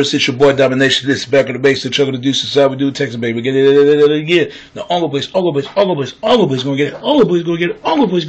It's your boy Domination. This is back on the base. The Chuck of the Deuces. How we do, Texas baby. Get it again. The Uncle Boys gonna get it. Uncle Boys gonna get it. Uncle Boys gonna get it. Uncle Boys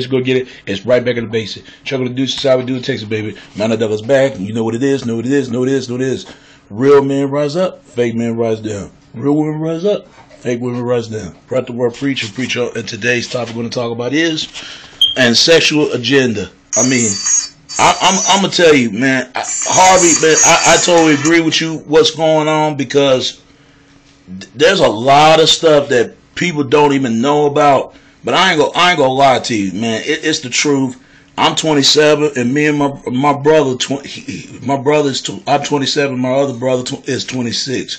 gonna get it. It's right back in the basic. Chuck of the Deuces. How we do, Texas baby. Man, that was back. You know what it is. Know what it is. Know what it is. Know what it is. Real men rise up. Fake men rise down. Real women rise up. Fake women rise down. Brought the word preacher. And today's topic we're going to talk about is and sexual agenda. I mean, I'm gonna tell you, man, Harvey, man, I totally agree with you. What's going on? Because there's a lot of stuff that people don't even know about. But I ain't gonna lie to you, man. It's the truth. I'm 27, and me and my brother, I'm 27. My other brother is 26.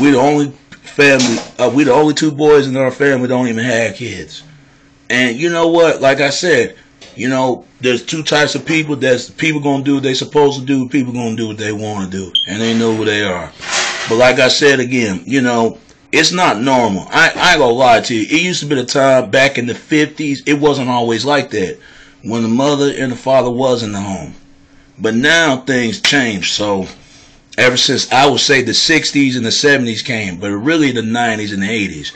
We the only family. We the only two boys in our family don't even have kids. And you know what? Like I said, you know, there's two types of people. There's people gonna do what they supposed to do. People gonna do what they want to do, and they know who they are. But like I said again, you know, it's not normal. I ain't gonna lie to you. It used to be a time back in the 50s. It wasn't always like that when the mother and the father was in the home. But now things change. So ever since I would say the 60s and the 70s came, but really the 90s and the 80s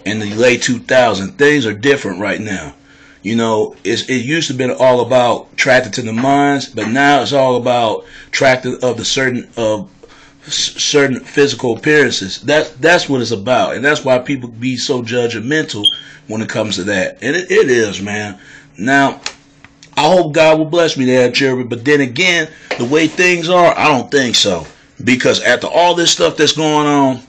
and the late 2000s, things are different right now. You know, it used to be all about attracted to the minds, but now it's all about attracted of the certain physical appearances. That's what it's about, and that's why people be so judgmental when it comes to that. And it is, man. Now, I hope God will bless me to have children, but then again, the way things are, I don't think so. Because after all this stuff that's going on,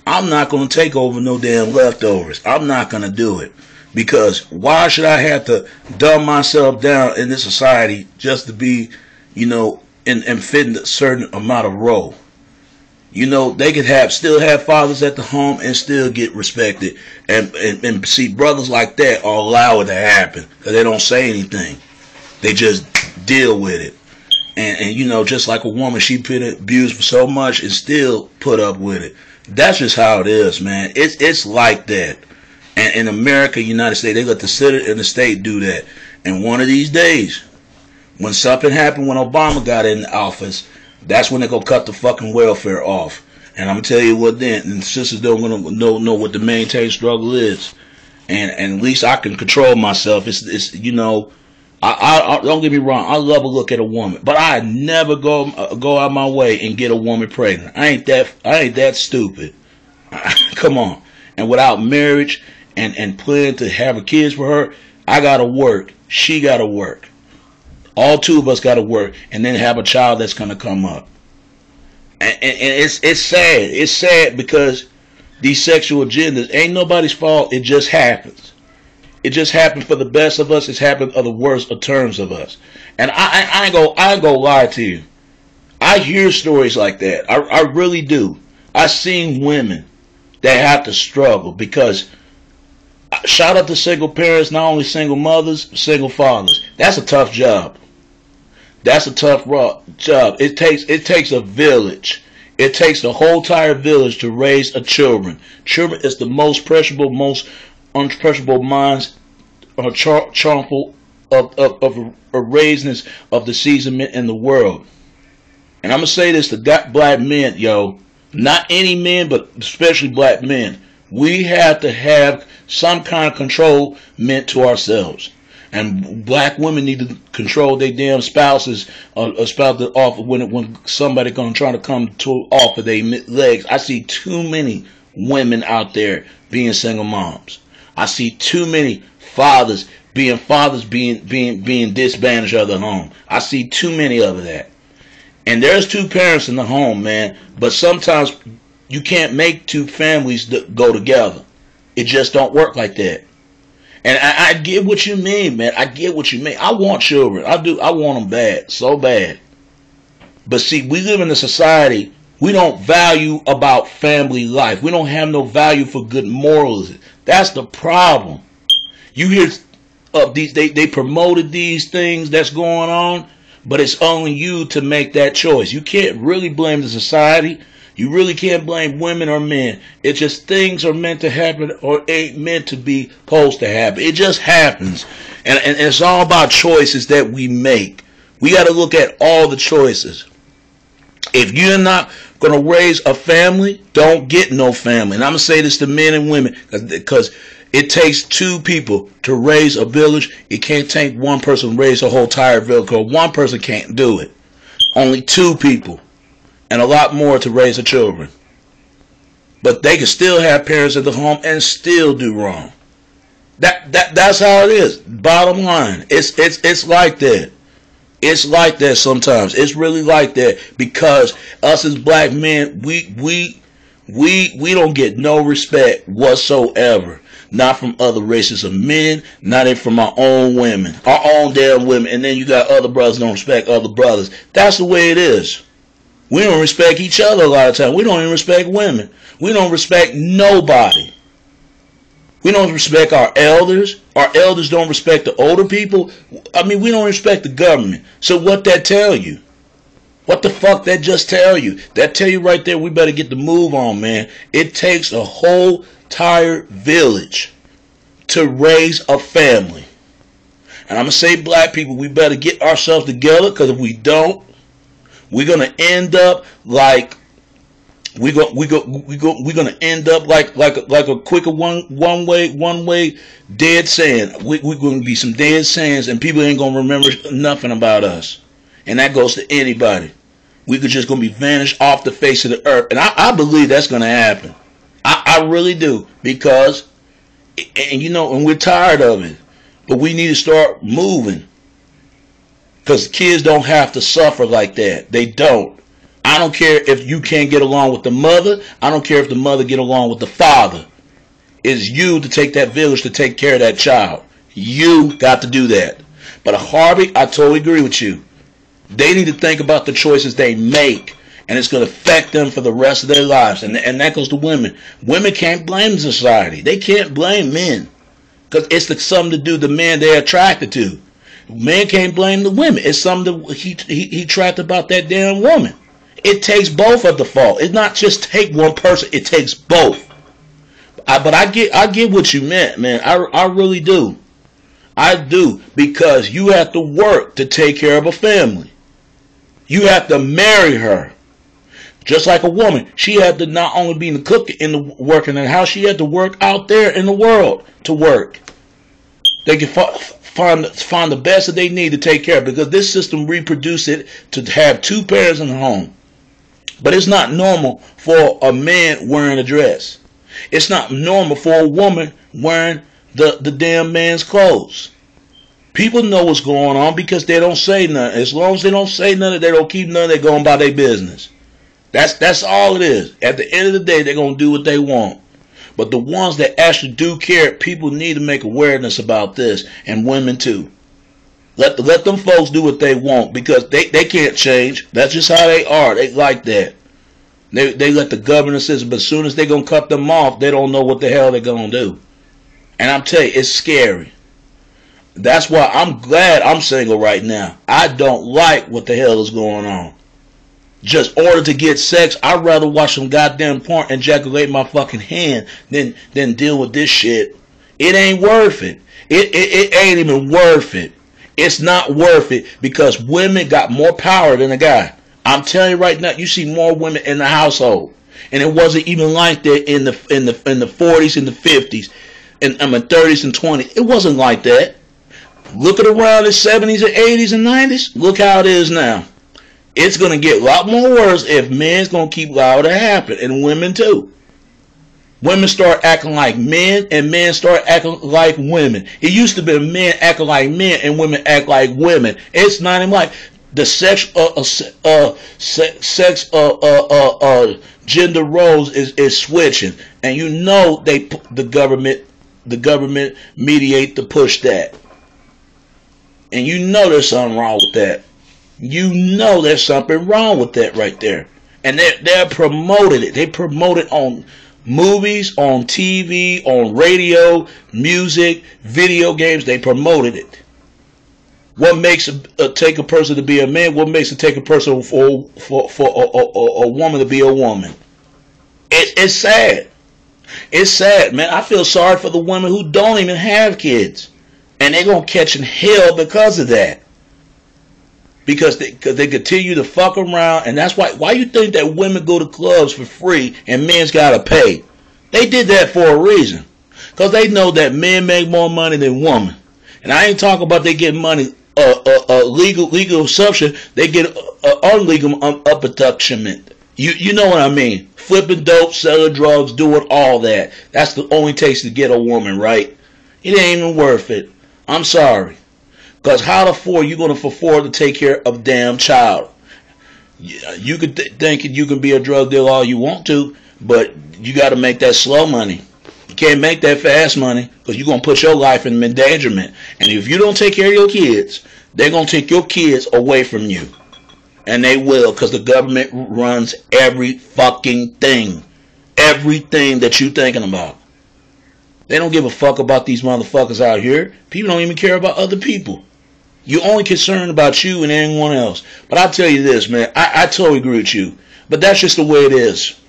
I'm not going to take over no damn leftovers. I'm not going to do it. Because why should I have to dumb myself down in this society just to be, you know, and fit in a certain amount of role? You know, they could still have fathers at the home and still get respected. And see, brothers like that are allowed to happen because they don't say anything. They just deal with it. And you know, just like a woman, she been abused for so much and still put up with it. That's just how it is, man. It's like that. And in America, United States, they let the city and the state do that. And one of these days, when something happened when Obama got in office, that's when they go cut the fucking welfare off. And I'm gonna tell you what then, and sisters don't know what the maintain struggle is. And at least I can control myself. It's you know, I don't get me wrong, I love a look at a woman, but I never go out my way and get a woman pregnant. I ain't that stupid. Come on. And without marriage and planning to have a kids for her, I gotta work. She gotta work. All two of us gotta work, and then have a child that's gonna come up. And it's sad. It's sad because these sexual agendas ain't nobody's fault. It just happens. It just happened for the best of us. It's happened for the worst of terms of us. And I ain't gonna lie to you. I hear stories like that. I really do. I've seen women that have to struggle because shout out to single parents, not only single mothers, single fathers. That's a tough job. That's a tough job. It takes a village. It takes the whole entire village to raise a children. Children is the most impressionable, most unimpressionable minds, charmful of raisins of the seasoned men in the world. And I'm gonna say this to black men, yo. Not any men, but especially black men. We have to have some kind of control meant to ourselves. And black women need to control their damn spouses, off when somebody gonna try to come off of their legs. I see too many women out there being single moms. I see too many fathers being disadvantaged of the home. I see too many of that. And there's two parents in the home, man. But sometimes you can't make two families go together. It just don't work like that. And I get what you mean, man. I get what you mean. I want children. I do. I want them bad, so bad. But see, we live in a society, we don't value about family life. We don't have no value for good morals. That's the problem. You hear of these, they promoted these things that's going on, but it's only you to make that choice. You can't really blame the society. You really can't blame women or men. It's just things are meant to happen or ain't meant to be supposed to happen. It just happens. And it's all about choices that we make. We got to look at all the choices. If you're not going to raise a family, don't get no family. And I'm going to say this to men and women, because it takes two people to raise a village. It can't take one person to raise a whole entire village, because one person can't do it. Only two people, and a lot more to raise the children. But they can still have parents at the home and still do wrong. That's how it is. Bottom line, it's like that. It's like that sometimes. It's really like that, because us as black men, we don't get no respect whatsoever. Not from other races of men, not even from our own women, our own damn women. And then you got other brothers don't respect other brothers. That's the way it is. We don't respect each other a lot of times. We don't even respect women. We don't respect nobody. We don't respect our elders. Our elders don't respect the older people. I mean, we don't respect the government. So what that tell you? What the fuck that just tell you? That tell you right there, we better get the move on, man. It takes a whole entire village to raise a family. And I'm going to say, black people, we better get ourselves together, because if we don't, we're going to end up like we're going to end up like a quicker one way dead sand. We're going to be some dead sands, and people ain't going to remember nothing about us. And that goes to anybody. We could just going to be vanished off the face of the earth. And I believe that's going to happen. I really do, because, and you know, and we're tired of it, but we need to start moving, because kids don't have to suffer like that. They don't. I don't care if you can't get along with the mother. I don't care if the mother get along with the father. It's you to take that village to take care of that child. You got to do that. But Harvey, I totally agree with you. They need to think about the choices they make, and it's going to affect them for the rest of their lives. And that goes to women. Women can't blame society. They can't blame men, because it's something to do the man they're attracted to. Men can't blame the women. It's something that he attracted about that damn woman. It takes both of the fault. It's not just take one person. It takes both. But I get what you meant, man. I really do. I do, because you have to work to take care of a family. You have to marry her. Just like a woman, she had to not only be in the cook in the working in the house, she had to work out there in the world to work. They can find the best that they need to take care of, because this system reproduced it to have two parents in the home. But it's not normal for a man wearing a dress. It's not normal for a woman wearing the damn man's clothes. People know what's going on, because they don't say nothing. As long as they don't say nothing, they don't keep nothing, they're going about their business. That's all it is. At the end of the day, they're going to do what they want. But the ones that actually do care, people need to make awareness about this, and women too. Let them folks do what they want, because they can't change. That's just how they are. They like that. They let the government system, but as soon as they're going to cut them off, they don't know what the hell they're going to do. And I'm telling you, it's scary. That's why I'm glad I'm single right now. I don't like what the hell is going on. Just order to get sex, I'd rather watch some goddamn porn and ejaculate my fucking hand than deal with this shit. It ain't worth it. It ain't even worth it. It's not worth it, because women got more power than a guy. I'm telling you right now, you see more women in the household, and it wasn't even like that in the 40s and the 50s, and 30s and 20s. It wasn't like that. Look at around the 70s and 80s and 90s. Look how it is now. It's going to get a lot more worse if men's going to keep allowing it to happen, and women too. Women start acting like men, and men start acting like women. It used to be men acting like men and women act like women. It's not even like the gender roles is switching, and you know the government mediate to push that, and you know there's something wrong with that. You know there's something wrong with that right there, and they're promoted it. They promote it on movies, on TV, on radio, music, video games. They promoted it. What makes it take a person to be a man? What makes it take a person for a woman to be a woman? It's sad. It's sad, man. I feel sorry for the women who don't even have kids, and they're gonna catch in hell because of that. because they continue to fuck around, and that's why you think that women go to clubs for free and men's gotta pay. They did that for a reason, because they know that men make more money than women. And I ain't talking about they get money legal assumption. They get unlegal abduction. You know what I mean? Flipping dope, selling drugs, doing all that. That's the only takes to get a woman, right? It ain't even worth it. I'm sorry. Because how you going to afford to take care of a damn child? You could think you can be a drug dealer all you want to, but you got to make that slow money. You can't make that fast money, because you're going to put your life in endangerment. And if you don't take care of your kids, they're going to take your kids away from you. And they will, because the government runs every fucking thing. Everything that you thinking about. They don't give a fuck about these motherfuckers out here. People don't even care about other people. You only concerned about you and anyone else. But I'll tell you this, man. I totally agree with you. But that's just the way it is.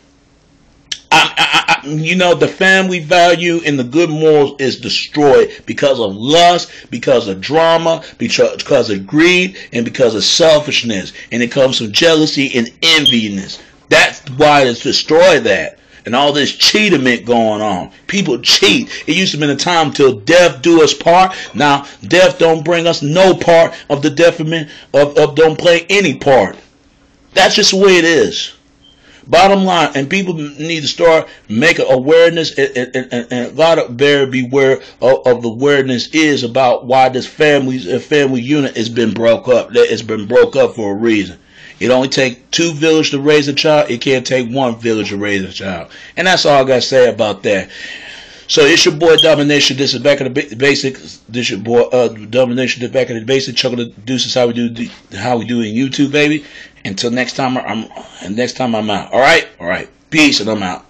You know, the family value and the good morals is destroyed because of lust, because of drama, because of greed, and because of selfishness. And it comes from jealousy and enviness. That's why it's destroyed that. And all this cheatament going on. People cheat. It used to be a time till death do us part. Now, death don't bring us no part of the detriment of don't play any part. That's just the way it is. Bottom line, and people need to start making awareness, and a lot of better beware of the awareness is about why this family unit has been broke up. It's been broke up for a reason. It only takes 2 villages to raise a child. It can't take 1 village to raise a child. And that's all I got to say about that. So it's your boy Domination. This is Back in the Basics. This your boy Domination. This Back in the Basics. Chuck the Deuces. How we do in YouTube, baby. Until next time, I'm out. All right. Peace, and I'm out.